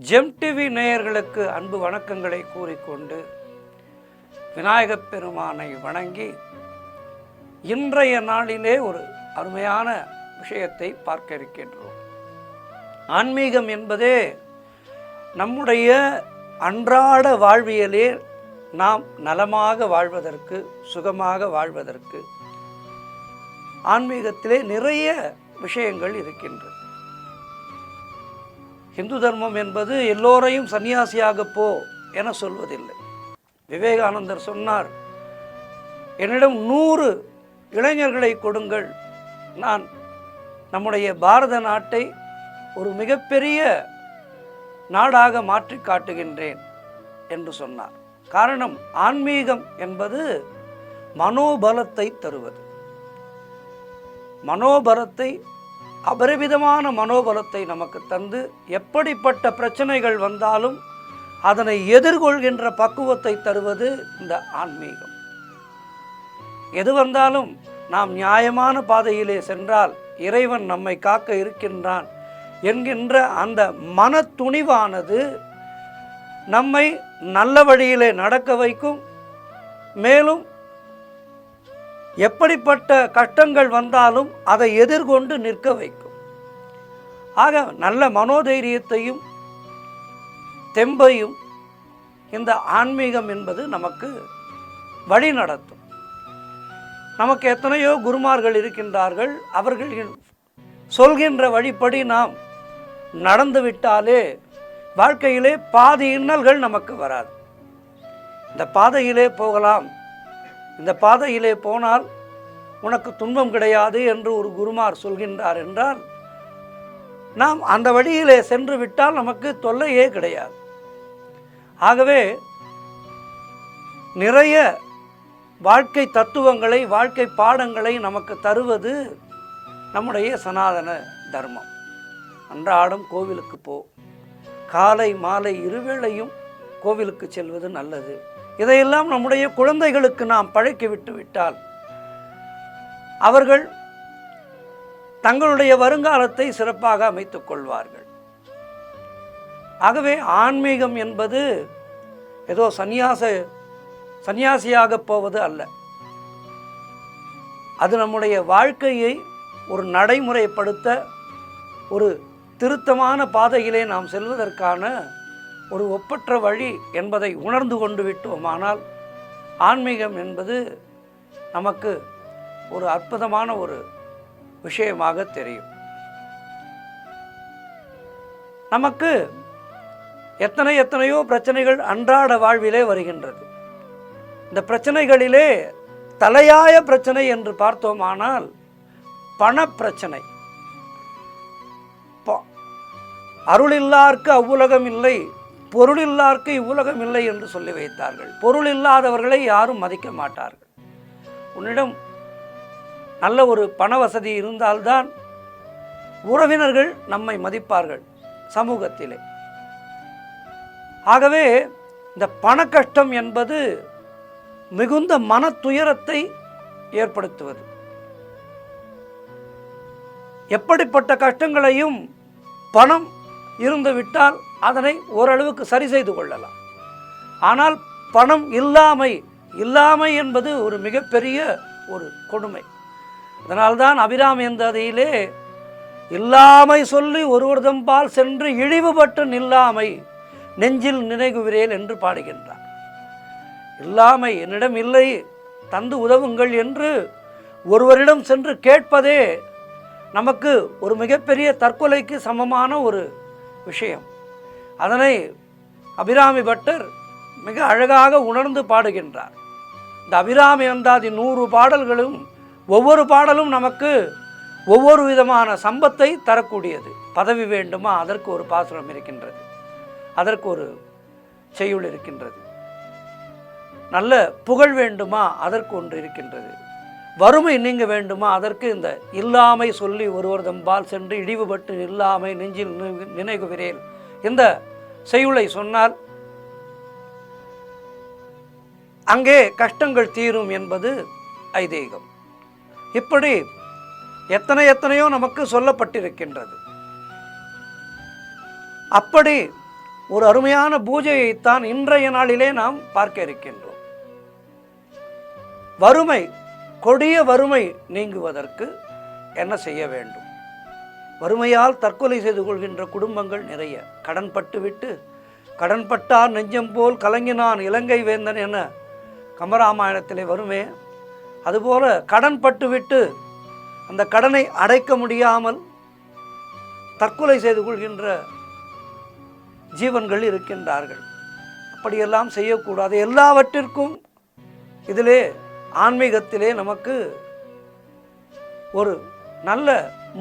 GeM TV நேயர்களுக்கு அன்பு வணக்கங்களை கூறிக்கொண்டு விநாயகப் பெருமானை வணங்கி இன்றைய நாளிலே ஒரு அருமையான விஷயத்தை பார்க்க இருக்கின்றோம். ஆன்மீகம் என்பதே நம்முடைய அன்றாட வாழ்வியலே நாம் நலமாக வாழ்வதற்கு, சுகமாக வாழ்வதற்கு ஆன்மீகத்திலே நிறைய விஷயங்கள் இருக்கின்றது. இந்து தர்மம் என்பது எல்லோரையும் சன்னியாசியாக போ என சொல்வதில்லை. விவேகானந்தர் சொன்னார், என்னிடம் 100 இளைஞர்களை கொடுங்கள், நான் நம்முடைய பாரத நாட்டை ஒரு மிகப்பெரிய நாடாக மாற்றி காட்டுகின்றேன் என்று சொன்னார். காரணம், ஆன்மீகம் என்பது மனோபலத்தை தருவது. மனோபலத்தை, அபரிவிதமான மனோபலத்தை நமக்கு தந்து எப்படிப்பட்ட பிரச்சனைகள் வந்தாலும் அதனை எதிர்கொள்கின்ற பக்குவத்தை தருவது இந்த ஆன்மீகம். எது வந்தாலும் நாம் நியாயமான பாதையிலே சென்றால் இறைவன் நம்மை காக்க இருக்கின்றான் என்கின்ற அந்த மன துணிவானது நம்மை நல்ல வழியிலே நடக்க வைக்கும். மேலும் எப்படிப்பட்ட கஷ்டங்கள் வந்தாலும் அதை எதிர்கொண்டு நிற்க வைக்கும். ஆக நல்ல மனோதைரியத்தையும் தெம்பையும் இந்த ஆன்மீகம் என்பது நமக்கு வழி நடத்தும். நமக்கு எத்தனையோ குருமார்கள் இருக்கின்றார்கள். அவர்கள் சொல்கின்ற வழிப்படி நாம் நடந்துவிட்டாலே வாழ்க்கையிலே பாதி இன்னல்கள் நமக்கு வராது. இந்த பாதையிலே போகலாம், இந்த பாதையிலே போனால் உனக்கு துன்பம் கிடையாது என்று ஒரு குருமார் சொல்கின்றார் என்றால் நாம் அந்த வழியிலே சென்று விட்டால் நமக்கு தொல்லையே கிடையாது. ஆகவே நிறைய வாழ்க்கை தத்துவங்களை, வாழ்க்கை பாடங்களை நமக்கு தருவது நம்முடைய சனாதன தர்மம். அன்றாடம் கோவிலுக்கு போ, காலை மாலை இருவேளையும் கோவிலுக்கு செல்வது நல்லது. இதையெல்லாம் நம்முடைய குழந்தைகளுக்கு நாம் பழக்கிவிட்டு விட்டால் அவர்கள் தங்களுடைய வருங்காலத்தை சிறப்பாக அமைத்துக் கொள்வார்கள். ஆகவே ஆன்மீகம் என்பது ஏதோ சன்னியாசியாக போவது அல்ல. அது நம்முடைய வாழ்க்கையை ஒரு நடைமுறைப்படுத்த, ஒரு திருத்தமான பாதையிலே நாம் செல்வதற்கான ஒரு ஒப்பற்ற வழி என்பதை உணர்ந்து கொண்டு விட்டோமானால் ஆன்மீகம் என்பது நமக்கு ஒரு அற்புதமான ஒரு விஷயமாக தெரியும். நமக்கு எத்தனையோ பிரச்சனைகள் அன்றாட வாழ்விலே வருகின்றது. இந்த பிரச்சனைகளிலே தலையாய பிரச்சனை என்று பார்த்தோமானால் பணப்பிரச்சனை. அருளில்லார்க்கு அவ்வுலகம் இல்லை, பொருள் இல்லார்க்கு இவ்வுலகம் இல்லை என்று சொல்லி வைத்தார்கள். பொருள் இல்லாதவர்களை யாரும் மதிக்க மாட்டார்கள். உன்னிடம் நல்ல ஒரு பண வசதி இருந்தால்தான் உறவினர்கள் நம்மை மதிப்பார்கள் சமூகத்திலே. ஆகவே இந்த பண கஷ்டம் என்பது மிகுந்த மன துயரத்தை ஏற்படுத்துவது. எப்படிப்பட்ட கஷ்டங்களையும் பணம் இருந்துவிட்டால் அதனை ஓரளவுக்கு சரி செய்து கொள்ளலாம். ஆனால் பணம் இல்லாமை என்பது ஒரு மிகப்பெரிய ஒரு கொடுமை. அதனால்தான் அபிராமி எந்ததியிலே இல்லாமை சொல்லி ஒருவர்தம்பால் சென்று இழிவுபட்டு நில்லாமை நெஞ்சில் நினைகுவிரேல் என்று பாடுகின்றார். இல்லாமை, என்னிடம் இல்லை, தந்து உதவுங்கள் என்று ஒருவரிடம் சென்று கேட்பதே நமக்கு ஒரு மிகப்பெரிய தற்கொலைக்கு சமமான ஒரு விஷயம். அதனை அபிராமி பட்டர் மிக அழகாக உணர்ந்து பாடுகின்றார். இந்த அபிராமி அந்தாதி 100 பாடல்களும் ஒவ்வொரு பாடலும் நமக்கு ஒவ்வொரு விதமான சம்பத்தை தரக்கூடியது. பதவி வேண்டுமா, அதற்கு ஒரு பாசுரம் இருக்கின்றது, அதற்கு ஒரு செய்யுள் இருக்கின்றது. நல்ல புகழ் வேண்டுமா, அதற்கு ஒன்று இருக்கின்றது. வறுமை நீங்க வேண்டுமா, அதற்கு இந்த இல்லாமை சொல்லி ஒருவர் தம்பால் சென்று இழிவுபட்டு இல்லாமை நெஞ்சில் நினைகுவிரேல் இந்த செய்யுளை சொன்னால் அங்கே கஷ்டங்கள் தீரும் என்பது ஐதீகம். இப்படி எத்தனையோ நமக்கு சொல்லப்பட்டிருக்கின்றது. அப்படி ஒரு அருமையான பூஜையைத்தான் இன்றைய நாளிலே நாம் பார்க்க இருக்கின்றோம். வறுமை, கொடிய வறுமை நீங்குவதற்கு என்ன செய்ய வேண்டும்? வறுமையால் தற்கொலை செய்து கொள்கின்ற குடும்பங்கள் நிறைய. கடன்பட்டுவிட்டு கடன்பட்டார் நெஞ்சம் போல் கலங்கினான் இலங்கை வேந்தன் என கம்பராமாயணத்திலே வருமே, அதுபோல கடன்பட்டுவிட்டு அந்த கடனை அடைக்க முடியாமல் தற்கொலை செய்து கொள்கின்ற ஜீவன்கள் இருக்கின்றார்கள். அப்படியெல்லாம் செய்யக்கூடாது. எல்லாவற்றிற்கும் இதிலே ஆன்மீகத்திலே நமக்கு ஒரு நல்ல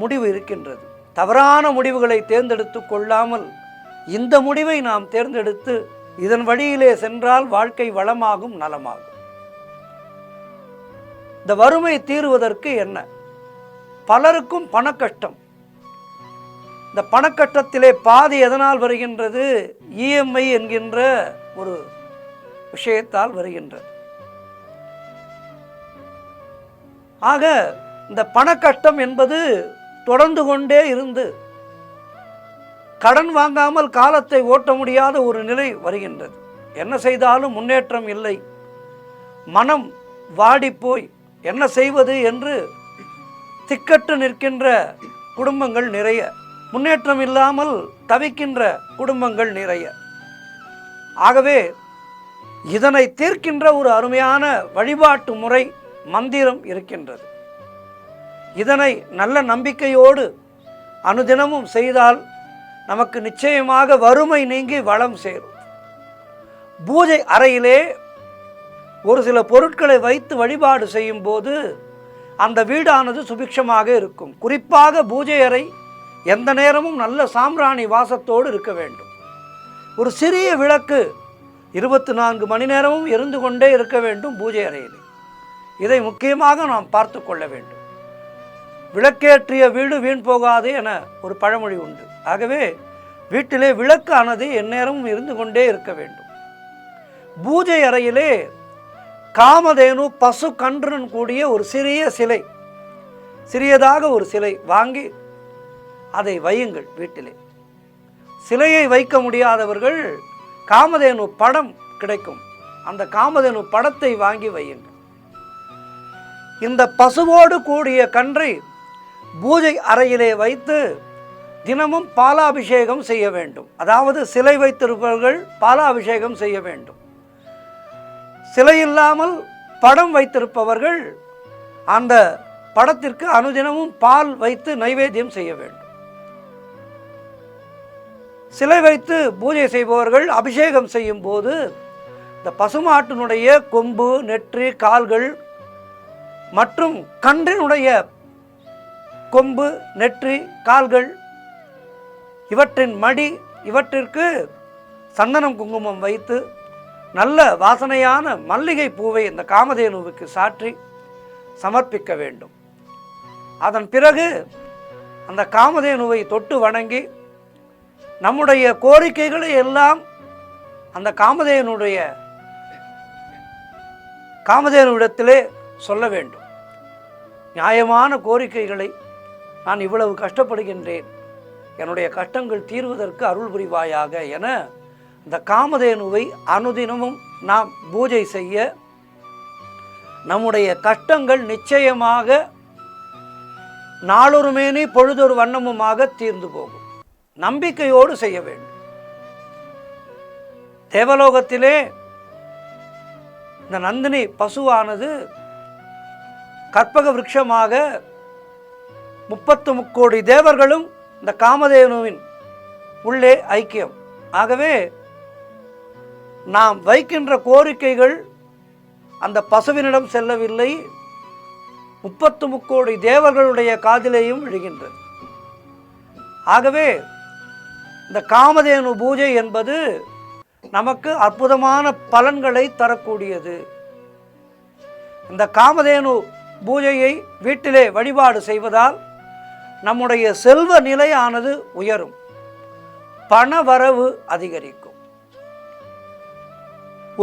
முடிவு இருக்கின்றது. தவறான முடிவுகளை தேர்ந்தெடுத்து கொள்ளாமல் இந்த முடிவை நாம் தேர்ந்தெடுத்து இதன் வழியிலே சென்றால் வாழ்க்கை வளமாகும், நலமாகும். இந்த வறுமை தீருவதற்கு என்ன? பலருக்கும் பணக்கஷ்டம். இந்த பணக்கட்டத்திலே பாதி எதனால் வருகின்றது? இஎம்ஐ என்கின்ற ஒரு விஷயத்தால் வருகின்றது. ஆக இந்த பணக்கஷ்டம் என்பது தொடர்ந்து கொண்டே இருந்து கடன் வாங்காமல் காலத்தை ஓட்ட முடியாத ஒரு நிலை வருகின்றது. என்ன செய்தாலும் முன்னேற்றம் இல்லை. மனம் வாடிப்போய் என்ன செய்வது என்று திக்கற்று நிற்கின்ற குடும்பங்கள் நிறைய. முன்னேற்றம் இல்லாமல் தவிக்கின்ற குடும்பங்கள் நிறைய. ஆகவே இதனை தீர்க்கின்ற ஒரு அருமையான வழிபாட்டு முறை, மந்திரம் இருக்கின்றது. இதனை நல்ல நம்பிக்கையோடு அனுதினமும் செய்தால் நமக்கு நிச்சயமாக வறுமை நீங்கி வளம் சேரும். பூஜை அறையிலே ஒரு சில பொருட்களை வைத்து வழிபாடு செய்யும் போது அந்த வீடானது சுபிக்ஷமாக இருக்கும். குறிப்பாக பூஜை அறை எந்த நேரமும் நல்ல சாம்பிராணி வாசத்தோடு இருக்க வேண்டும். ஒரு சிறிய விளக்கு 24 மணி நேரமும் எரிந்து கொண்டே இருக்க வேண்டும் பூஜை அறையில். இதை முக்கியமாக நாம் பார்த்து கொள்ள வேண்டும். விளக்கேற்றிய வீடு வீண் போகாது என ஒரு பழமொழி உண்டு. ஆகவே வீட்டிலே விளக்கு ஆனது எந்நேரமும் இருந்து கொண்டே இருக்க வேண்டும். பூஜை அறையிலே காமதேனு பசு கன்றுடன் கூடிய ஒரு சிறிய சிலை, சிறியதாக ஒரு சிலை வாங்கி அதை வையுங்கள் வீட்டிலே. சிலையை வைக்க முடியாதவர்கள் காமதேனு படம் கிடைக்கும், அந்த காமதேனு படத்தை வாங்கி வையுங்கள். இந்த பசுவோடு கூடிய கன்றை பூஜை அறையிலே வைத்து தினமும் பாலாபிஷேகம் செய்ய வேண்டும். அதாவது சிலை வைத்திருப்பவர்கள் பாலாபிஷேகம் செய்ய வேண்டும். சிலை இல்லாமல் படம் வைத்திருப்பவர்கள் அந்த படத்திற்கு அனுதினமும் பால் வைத்து நைவேத்தியம் செய்ய வேண்டும். சிலை வைத்து பூஜை செய்பவர்கள் அபிஷேகம் செய்யும் போது இந்த பசுமாட்டினுடைய கொம்பு, நெற்றி, கால்கள் மற்றும் கன்றினுடைய கொம்பு, நெற்றி, கால்கள் இவற்றின் மடி இவற்றிற்கு சந்தனம் குங்குமம் வைத்து நல்ல வாசனையான மல்லிகை பூவை இந்த காமதேனுவுக்கு சாற்றி சமர்ப்பிக்க வேண்டும். அதன் பிறகு அந்த காமதேனுவை தொட்டு வணங்கி நம்முடைய கோரிக்கைகளை எல்லாம் அந்த காமதேனுவிடத்திலே சொல்ல வேண்டும். நியாயமான கோரிக்கைகளை, நான் இவ்வளவு கஷ்டப்படுகின்றேன், என்னுடைய கஷ்டங்கள் தீர்வதற்கு அருள் புரிவாயாக என இந்த காமதேனுவை அனுதினமும் நாம் பூஜை செய்ய நம்முடைய கஷ்டங்கள் நிச்சயமாக நாளொரு மேனி பொழுதொரு வண்ணமுமாக தீர்ந்து போகும். நம்பிக்கையோடு செய்ய வேண்டும். தேவலோகத்திலே இந்த நந்தினி பசுவானது கற்பக விருட்சமாக 33 கோடி தேவர்களும் இந்த காமதேனுவின் உள்ளே ஐக்கியம். ஆகவே நாம் வைக்கின்ற கோரிக்கைகள் அந்த பசுவினிடம் செல்லவில்லை, 33 கோடி தேவர்களுடைய காதிலேயும் விழுகின்றது. ஆகவே இந்த காமதேனு பூஜை என்பது நமக்கு அற்புதமான பலன்களை தரக்கூடியது. இந்த காமதேனு பூஜையை வீட்டிலே வழிபாடு செய்வதால் நம்முடைய செல்வ நிலையானது உயரும், பணவரவு அதிகரிக்கும்.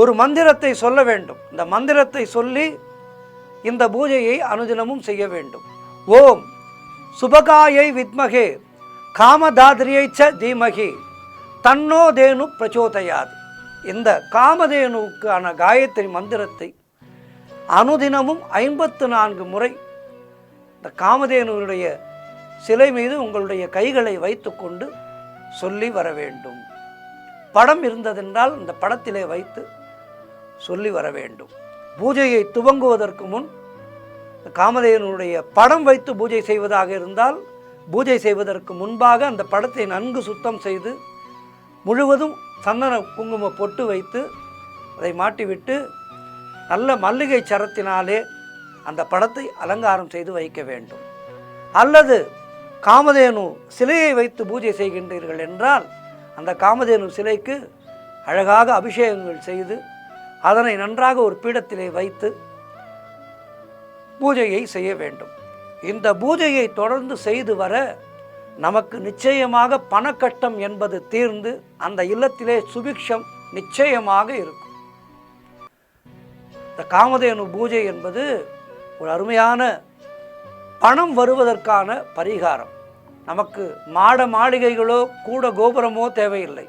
ஒரு மந்திரத்தை சொல்ல வேண்டும். இந்த மந்திரத்தை சொல்லி இந்த பூஜையை அனுதினமும் செய்ய வேண்டும். ஓம் சுபகாயை வித்மகே காமதாத்ரியை ச தீமகி தன்னோ தேனு பிரச்சோதயாது. இந்த காமதேனுவுக்கான காயத்ரி மந்திரத்தை அனுதினமும் 54 முறை இந்த காமதேனுடைய சிலை மீது உங்களுடைய கைகளை வைத்துக்கொண்டு சொல்லி வர வேண்டும். படம் இருந்ததென்றால் இந்த படத்திலே வைத்து சொல்லி வர வேண்டும். பூஜையை துவங்குவதற்கு முன் காமதேனுடைய படம் வைத்து பூஜை செய்வதாக இருந்தால் பூஜை செய்வதற்கு முன்பாக அந்த படத்தை நன்கு சுத்தம் செய்து முழுவதும் சந்தன குங்கும பொட்டு வைத்து அதை மாட்டிவிட்டு நல்ல மல்லிகை சரத்தினாலே அந்த படத்தை அலங்காரம் செய்து வைக்க வேண்டும். அல்லது காமதேனு சிலையை வைத்து பூஜை செய்கின்றீர்கள் என்றால் அந்த காமதேனு சிலைக்கு அழகாக அபிஷேகங்கள் செய்து அதனை நன்றாக ஒரு பீடத்திலே வைத்து பூஜையை செய்ய வேண்டும். இந்த பூஜையை தொடர்ந்து செய்து வர நமக்கு நிச்சயமாக பணக்கட்டம் என்பது தீர்ந்து அந்த இல்லத்திலே சுபிக்ஷம் நிச்சயமாக இருக்கும். இந்த காமதேனு பூஜை என்பது ஒரு அருமையான பணம் வருவதற்கான பரிகாரம். நமக்கு மாட மாளிகைகளோ கூட கோபுரமோ தேவையில்லை.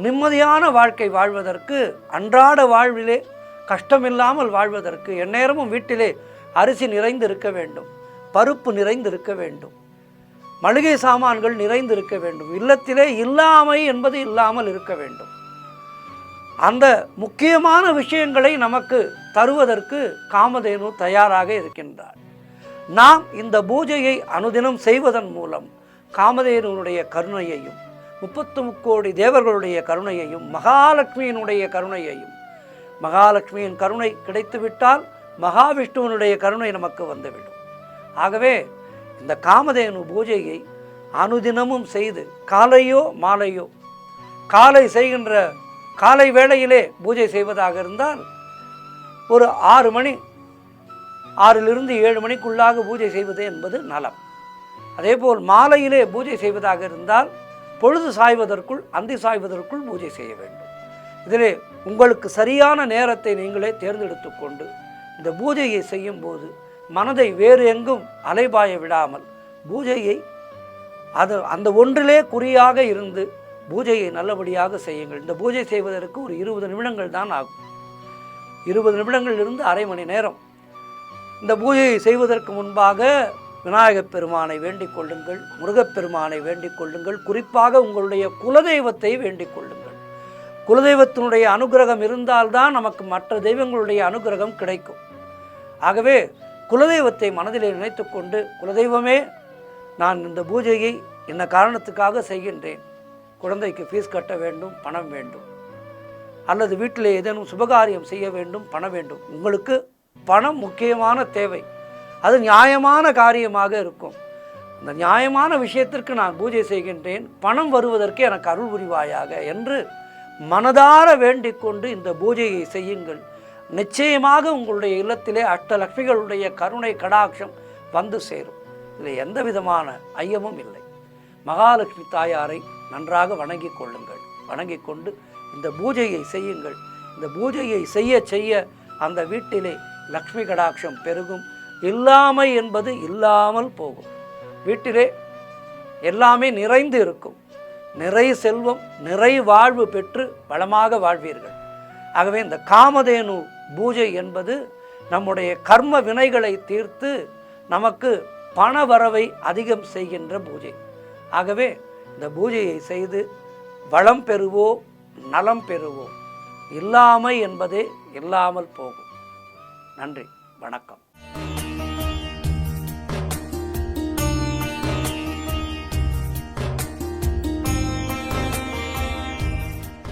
நிம்மதியான வாழ்க்கை வாழ்வதற்கு, அன்றாட வாழ்விலே கஷ்டமில்லாமல் வாழ்வதற்கு எந்நேரமும் வீட்டிலே அரிசி நிறைந்து இருக்க வேண்டும், பருப்பு நிறைந்து இருக்க வேண்டும், மளிகை சாமான்கள் நிறைந்து இருக்க வேண்டும். இல்லத்திலே இல்லாமை என்பது இல்லாமல் இருக்க வேண்டும். அந்த முக்கியமான விஷயங்களை நமக்கு தருவதற்கு காமதேனு தயாராக இருக்கின்றார். நாம் இந்த பூஜையை அனுதினம் செய்வதன் மூலம் காமதேனுடைய கருணையையும் 33 கோடி தேவர்களுடைய கருணையையும் மகாலட்சுமியினுடைய கருணையையும், மகாலட்சுமியின் கருணை கிடைத்துவிட்டால் மகாவிஷ்ணுவனுடைய கருணை நமக்கு வந்துவிடும். ஆகவே இந்த காமதேனு பூஜையை அனுதினமும் செய்து காலையோ மாலையோ, காலை செய்கின்ற காலை வேளையிலே பூஜை செய்வதாக இருந்தால் ஒரு 6 மணி 6லிருந்து 7 மணிக்குள்ளாக பூஜை செய்வது என்பது நலம். அதேபோல் மாலையிலே பூஜை செய்வதாக இருந்தால் பொழுது சாய்வதற்குள், அந்தி சாய்வதற்குள் பூஜை செய்ய வேண்டும். இதிலே உங்களுக்கு சரியான நேரத்தை நீங்களே தேர்ந்தெடுத்து கொண்டு இந்த பூஜையை செய்யும் போது மனதை வேறு எங்கும் அலைபாய விடாமல் பூஜையை அந்த ஒன்றிலே குறியாக இருந்து பூஜையை நல்லபடியாக செய்யுங்கள். இந்த பூஜை செய்வதற்கு ஒரு 20 நிமிடங்கள் தான் ஆகும். 20 நிமிடங்கள் இருந்து அரை மணி நேரம். இந்த பூஜையை செய்வதற்கு முன்பாக விநாயகப் பெருமானை வேண்டிக் கொள்ளுங்கள், முருகப்பெருமானை வேண்டிக் கொள்ளுங்கள், குறிப்பாக உங்களுடைய குலதெய்வத்தை வேண்டிக் கொள்ளுங்கள். குலதெய்வத்தினுடைய அனுகிரகம் இருந்தால்தான் நமக்கு மற்ற தெய்வங்களுடைய அனுகிரகம் கிடைக்கும். ஆகவே குலதெய்வத்தை மனதிலே நினைத்து கொண்டு, குலதெய்வமே, நான் இந்த பூஜையை என்ன காரணத்துக்காக செய்கின்றேன், குழந்தைக்கு ஃபீஸ் கட்ட வேண்டும், பணம் வேண்டும், அல்லது வீட்டில் ஏதேனும் சுபகாரியம் செய்ய வேண்டும், பணம் வேண்டும். உங்களுக்கு பணம் முக்கியமான தேவை, அது நியாயமான காரியமாக இருக்கும். அந்த நியாயமான விஷயத்திற்கு நான் பூஜை செய்கின்றேன், பணம் வருவதற்கு எனக்கு அருள் புரிவாயாக என்று மனதார வேண்டிக் கொண்டு இந்த பூஜையை செய்யுங்கள். நிச்சயமாக உங்களுடைய இல்லத்திலே அஷ்டலக்ஷ்மிகளுடைய கருணை கடாட்சம் வந்து சேரும். இதில் எந்த விதமான ஐயமும் இல்லை. மகாலட்சுமி தாயாரை நன்றாக வணங்கிக் கொள்ளுங்கள். வணங்கிக் கொண்டு இந்த பூஜையை செய்யுங்கள். இந்த பூஜையை செய்ய செய்ய அந்த வீட்டிலே லக்ஷ்மி கடாட்சம் பெருகும். இல்லாமை என்பது இல்லாமல் போகும். வீட்டிலே எல்லாமே நிறைந்து இருக்கும். நிறை செல்வம், நிறை வாழ்வு பெற்று வளமாக வாழ்வீர்கள். ஆகவே இந்த காமதேனு பூஜை என்பது நம்முடைய கர்ம வினைகளை தீர்த்து நமக்கு பண வரவை அதிகம் செய்கின்ற பூஜை. ஆகவே இந்த பூஜையை செய்து வளம் பெறுவோம், நலம் பெறுவோம். இல்லாமை என்பதே இல்லாமல் போகும். நன்றி, வணக்கம்.